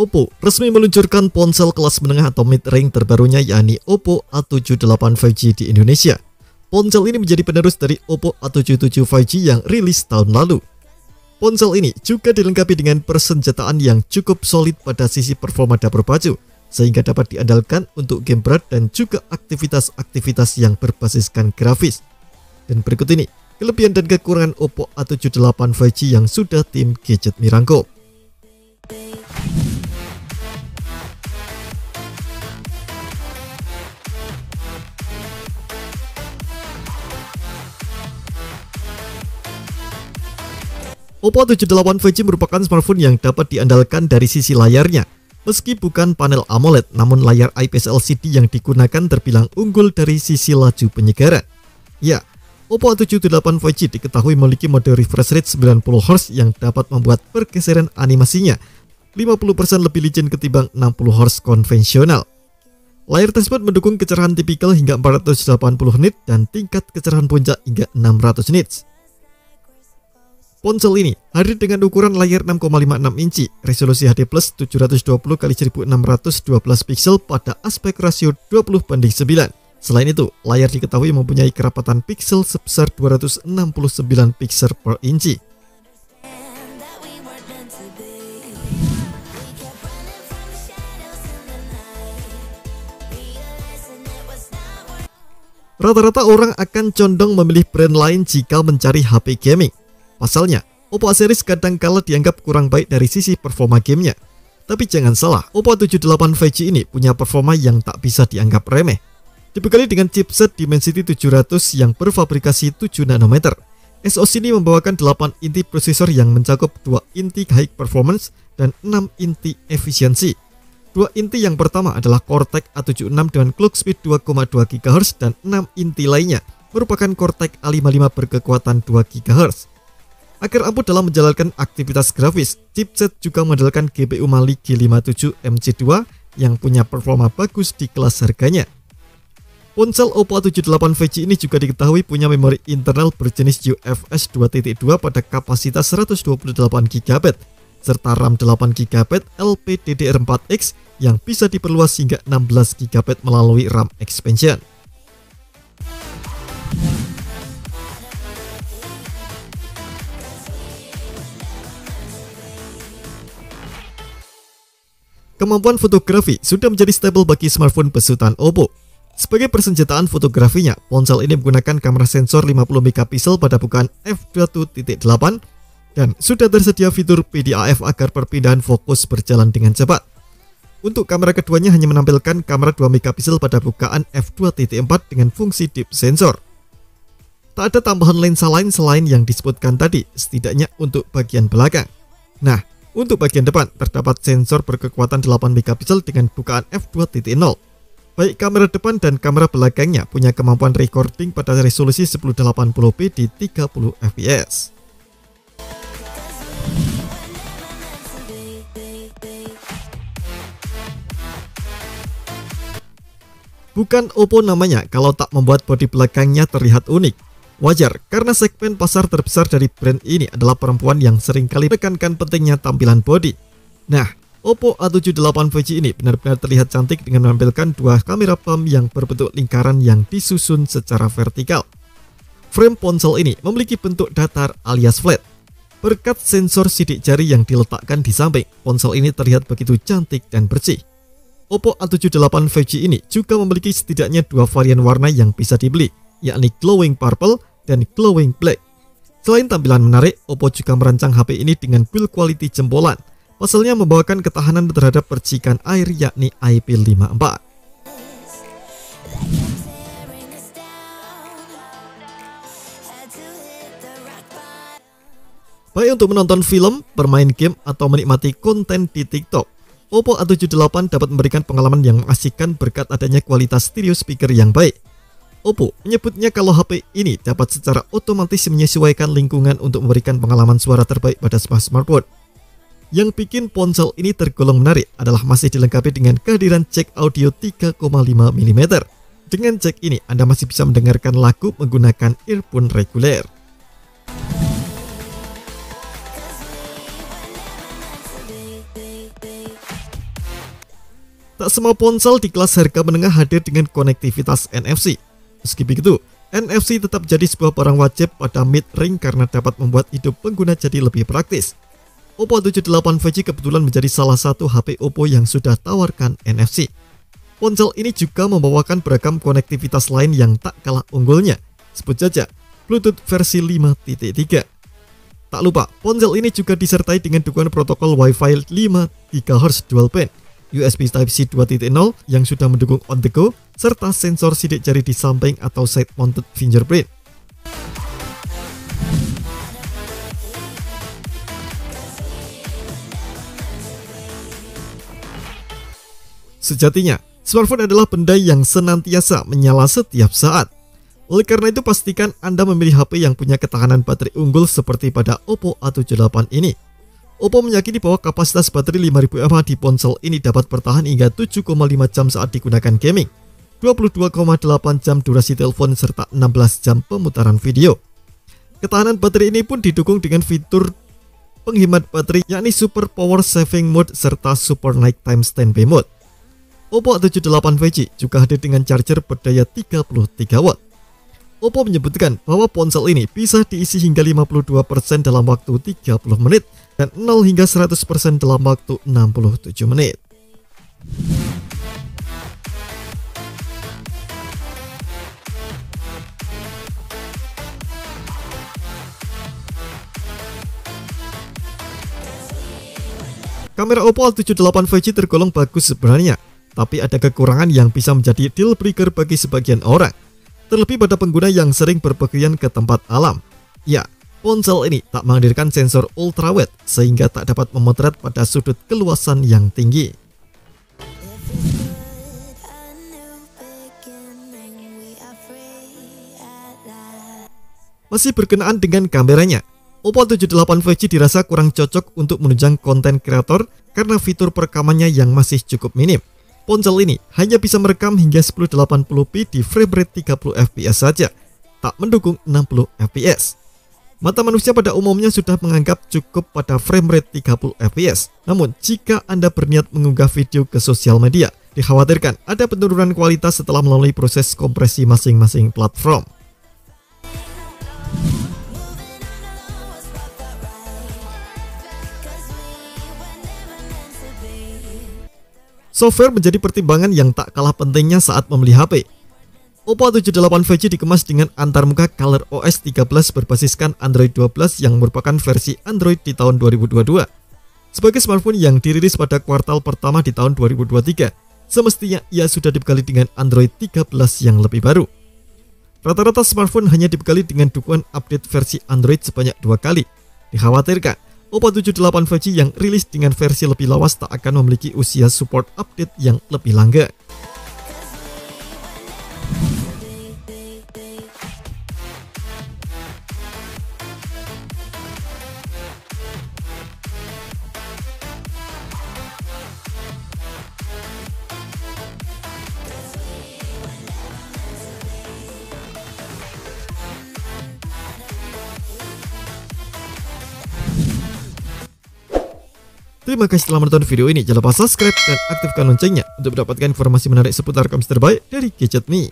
Oppo resmi meluncurkan ponsel kelas menengah atau mid-range terbarunya, yakni Oppo A78 5G di Indonesia. Ponsel ini menjadi penerus dari Oppo A77 5G yang rilis tahun lalu. Ponsel ini juga dilengkapi dengan persenjataan yang cukup solid pada sisi performa dapur baju, sehingga dapat diandalkan untuk game berat dan juga aktivitas-aktivitas yang berbasiskan grafis. Dan berikut ini kelebihan dan kekurangan Oppo A78 5G yang sudah tim Gadget Me rangkum. Oppo A78 5G merupakan smartphone yang dapat diandalkan dari sisi layarnya. Meski bukan panel AMOLED, namun layar IPS LCD yang digunakan terbilang unggul dari sisi laju penyegaran. Ya, Oppo A78 5G diketahui memiliki mode refresh rate 90Hz yang dapat membuat pergeseran animasinya 50% lebih licin ketimbang 60Hz konvensional. Layar tersebut mendukung kecerahan tipikal hingga 480 nits dan tingkat kecerahan puncak hingga 600 nits. Ponsel ini hadir dengan ukuran layar 6,56 inci, resolusi HD+ 720x1612 pixel pada aspek rasio 20:9. Selain itu, layar diketahui mempunyai kerapatan pixel sebesar 269 pixel per inci. Rata-rata orang akan condong memilih brand lain jika mencari HP gaming. Pasalnya, Oppo A series kadangkala dianggap kurang baik dari sisi performa gamenya. Tapi jangan salah, Oppo A78 5G ini punya performa yang tak bisa dianggap remeh. Dibekali dengan chipset Dimensity 700 yang berfabrikasi 7 nanometer. SoC ini membawakan 8 inti prosesor yang mencakup 2 inti high performance dan 6 inti efisiensi. 2 inti yang pertama adalah Cortex A76 dengan clock speed 2,2 GHz dan 6 inti lainnya merupakan Cortex A55 berkekuatan 2 GHz. Agar ampuh dalam menjalankan aktivitas grafis, chipset juga mengandalkan GPU Mali G57 MC2 yang punya performa bagus di kelas harganya. Ponsel Oppo A78 5G ini juga diketahui punya memori internal berjenis UFS 2.2 pada kapasitas 128 GB, serta RAM 8 GB LPDDR4X yang bisa diperluas hingga 16 GB melalui RAM expansion. Kemampuan fotografi sudah menjadi staple bagi smartphone besutan Oppo. Sebagai persenjataan fotografinya, ponsel ini menggunakan kamera sensor 50 megapiksel pada bukaan f2.8 dan sudah tersedia fitur PDAF agar perpindahan fokus berjalan dengan cepat. Untuk kamera keduanya hanya menampilkan kamera 2 megapiksel pada bukaan f2.4 dengan fungsi deep sensor. Tak ada tambahan lensa lain selain yang disebutkan tadi, setidaknya untuk bagian belakang. Nah, untuk bagian depan terdapat sensor berkekuatan 8 megapiksel dengan bukaan f2.0. Baik kamera depan dan kamera belakangnya punya kemampuan recording pada resolusi 1080p di 30 fps. Bukan Oppo namanya kalau tak membuat bodi belakangnya terlihat unik. Wajar, karena segmen pasar terbesar dari brand ini adalah perempuan yang seringkali menekankan pentingnya tampilan bodi. Nah, Oppo A78 5G ini benar-benar terlihat cantik dengan menampilkan 2 kamera pump yang berbentuk lingkaran yang disusun secara vertikal. Frame ponsel ini memiliki bentuk datar alias flat. Berkat sensor sidik jari yang diletakkan di samping, ponsel ini terlihat begitu cantik dan bersih. Oppo A78 5G ini juga memiliki setidaknya 2 varian warna yang bisa dibeli, yakni glowing purple dan glowing black. Selain tampilan menarik, Oppo juga merancang HP ini dengan build quality jempolan. Pasalnya membawakan ketahanan terhadap percikan air, yakni IP54. Baik untuk menonton film, bermain game, atau menikmati konten di TikTok, Oppo A78 dapat memberikan pengalaman yang mengasihkan berkat adanya kualitas stereo speaker yang baik. Oppo menyebutnya kalau HP ini dapat secara otomatis menyesuaikan lingkungan untuk memberikan pengalaman suara terbaik pada smartphone. Yang bikin ponsel ini tergolong menarik adalah masih dilengkapi dengan kehadiran jack audio 3,5 mm. Dengan jack ini Anda masih bisa mendengarkan lagu menggunakan earphone reguler. Tak semua ponsel di kelas harga menengah hadir dengan konektivitas NFC. Meski begitu, NFC tetap jadi sebuah barang wajib pada mid-range karena dapat membuat hidup pengguna jadi lebih praktis. Oppo A78 5G kebetulan menjadi salah satu HP Oppo yang sudah tawarkan NFC. Ponsel ini juga membawakan beragam konektivitas lain yang tak kalah unggulnya. Sebut saja Bluetooth versi 5.3. Tak lupa, ponsel ini juga disertai dengan dukungan protokol Wi-Fi 5 GHz dual band, USB Type-C 2.0 yang sudah mendukung on the go, serta sensor sidik jari di samping atau side-mounted fingerprint. Sejatinya, smartphone adalah benda yang senantiasa menyala setiap saat. Oleh karena itu, pastikan Anda memilih HP yang punya ketahanan baterai unggul seperti pada Oppo A78 ini. Oppo meyakini bahwa kapasitas baterai 5000 mAh di ponsel ini dapat bertahan hingga 7,5 jam saat digunakan gaming, 22,8 jam durasi telepon, serta 16 jam pemutaran video. Ketahanan baterai ini pun didukung dengan fitur penghemat baterai yakni Super Power Saving Mode serta Super Nighttime Standby Mode. Oppo A78 5G juga hadir dengan charger berdaya 33 watt. Oppo menyebutkan bahwa ponsel ini bisa diisi hingga 52% dalam waktu 30 menit dan 0 hingga 100% dalam waktu 67 menit. Kamera Oppo A78 5G tergolong bagus sebenarnya, tapi ada kekurangan yang bisa menjadi deal breaker bagi sebagian orang. Terlebih pada pengguna yang sering berpergian ke tempat alam. Ya, ponsel ini tak menghadirkan sensor ultrawide sehingga tak dapat memotret pada sudut keluasan yang tinggi. Masih berkenaan dengan kameranya, Oppo A78 5G dirasa kurang cocok untuk menunjang konten kreator karena fitur perekamannya yang masih cukup minim. Ponsel ini hanya bisa merekam hingga 1080p di frame rate 30 fps saja, tak mendukung 60 fps. Mata manusia pada umumnya sudah menganggap cukup pada frame rate 30 fps. Namun, jika Anda berniat mengunggah video ke sosial media, dikhawatirkan ada penurunan kualitas setelah melalui proses kompresi masing-masing platform. Software menjadi pertimbangan yang tak kalah pentingnya saat membeli HP. Oppo A78 5G dikemas dengan antarmuka ColorOS 13 berbasiskan Android 12 yang merupakan versi Android di tahun 2022. Sebagai smartphone yang dirilis pada kuartal pertama di tahun 2023, semestinya ia sudah dibekali dengan Android 13 yang lebih baru. Rata-rata smartphone hanya dibekali dengan dukungan update versi Android sebanyak 2 kali. Dikhawatirkan Oppo A78 5G yang rilis dengan versi lebih lawas tak akan memiliki usia support update yang lebih langka. Terima kasih telah menonton video ini. Jangan lupa subscribe dan aktifkan loncengnya untuk mendapatkan informasi menarik seputar komputer terbaik dari Gadget Me.